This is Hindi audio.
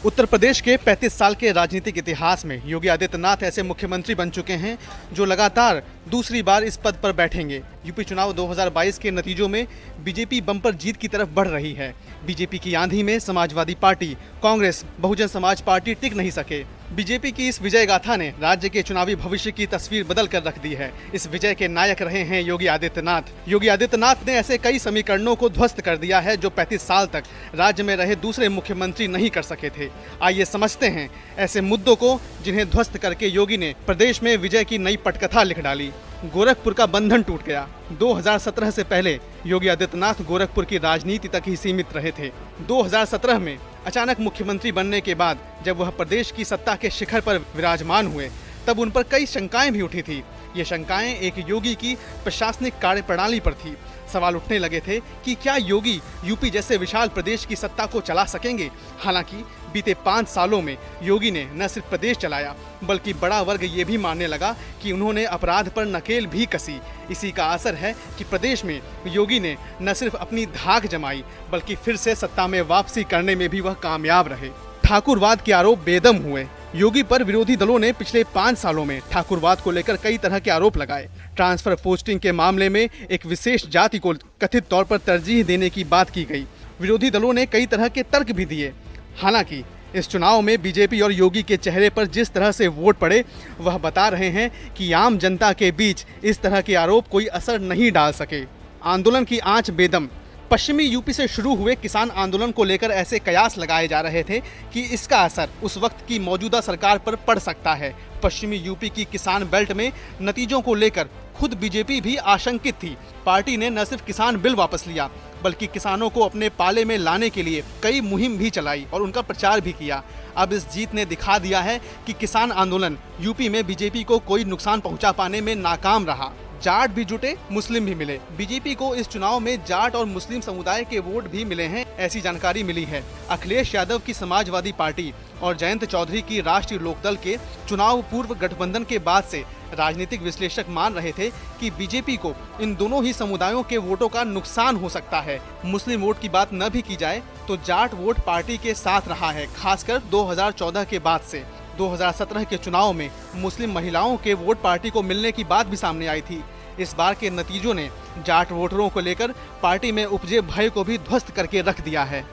उत्तर प्रदेश के 35 साल के राजनीतिक इतिहास में योगी आदित्यनाथ ऐसे मुख्यमंत्री बन चुके हैं जो लगातार दूसरी बार इस पद पर बैठेंगे। यूपी चुनाव 2022 के नतीजों में बीजेपी बम्पर जीत की तरफ बढ़ रही है। बीजेपी की आंधी में समाजवादी पार्टी, कांग्रेस, बहुजन समाज पार्टी टिक नहीं सके। बीजेपी की इस विजय गाथा ने राज्य के चुनावी भविष्य की तस्वीर बदल कर रख दी है। इस विजय के नायक रहे हैं योगी आदित्यनाथ। योगी आदित्यनाथ ने ऐसे कई समीकरणों को ध्वस्त कर दिया है जो 35 साल तक राज्य में रहे दूसरे मुख्यमंत्री नहीं कर सके थे। आइए समझते हैं ऐसे मुद्दों को जिन्हें ध्वस्त करके योगी ने प्रदेश में विजय की नई पटकथा लिख डाली। गोरखपुर का बंधन टूट गया। 2017 से पहले योगी आदित्यनाथ गोरखपुर की राजनीति तक ही सीमित रहे थे। 2017 में अचानक मुख्यमंत्री बनने के बाद जब वह प्रदेश की सत्ता के शिखर पर विराजमान हुए तब उन पर कई शंकाएं भी उठी थी। ये शंकाएं एक योगी की प्रशासनिक कार्यप्रणाली पर थी। सवाल उठने लगे थे कि क्या योगी यूपी जैसे विशाल प्रदेश की सत्ता को चला सकेंगे। हालांकि बीते 5 सालों में योगी ने न सिर्फ प्रदेश चलाया बल्कि बड़ा वर्ग ये भी मानने लगा कि उन्होंने अपराध पर नकेल भी कसी। इसी का असर है कि प्रदेश में योगी ने न सिर्फ अपनी धाक जमाई बल्कि फिर से सत्ता में वापसी करने में भी वह कामयाब रहे। ठाकुरवाद के आरोप बेदम हुए। योगी पर विरोधी दलों ने पिछले 5 सालों में ठाकुरवाद को लेकर कई तरह के आरोप लगाए। ट्रांसफर पोस्टिंग के मामले में एक विशेष जाति को कथित तौर पर तरजीह देने की बात की गई। विरोधी दलों ने कई तरह के तर्क भी दिए। हालांकि इस चुनाव में बीजेपी और योगी के चेहरे पर जिस तरह से वोट पड़े वह बता रहे हैं कि आम जनता के बीच इस तरह के आरोप कोई असर नहीं डाल सके। आंदोलन की आंच बेदम। पश्चिमी यूपी से शुरू हुए किसान आंदोलन को लेकर ऐसे कयास लगाए जा रहे थे कि इसका असर उस वक्त की मौजूदा सरकार पर पड़ सकता है। पश्चिमी यूपी की किसान बेल्ट में नतीजों को लेकर खुद बीजेपी भी आशंकित थी। पार्टी ने न सिर्फ किसान बिल वापस लिया बल्कि किसानों को अपने पाले में लाने के लिए कई मुहिम भी चलाई और उनका प्रचार भी किया। अब इस जीत ने दिखा दिया है कि किसान आंदोलन यूपी में बीजेपी को कोई नुकसान पहुंचा पाने में नाकाम रहा। जाट भी जुटे, मुस्लिम भी मिले। बीजेपी को इस चुनाव में जाट और मुस्लिम समुदाय के वोट भी मिले हैं, ऐसी जानकारी मिली है। अखिलेश यादव की समाजवादी पार्टी और जयंत चौधरी की राष्ट्रीय लोकदल के चुनाव पूर्व गठबंधन के बाद से राजनीतिक विश्लेषक मान रहे थे कि बीजेपी को इन दोनों ही समुदायों के वोटों का नुकसान हो सकता है। मुस्लिम वोट की बात न भी की जाए तो जाट वोट पार्टी के साथ रहा है, खासकर 2014 के बाद से। 2017 के चुनाव में मुस्लिम महिलाओं के वोट पार्टी को मिलने की बात भी सामने आई थी। इस बार के नतीजों ने जाट वोटरों को लेकर पार्टी में उपजे भय को भी ध्वस्त करके रख दिया है।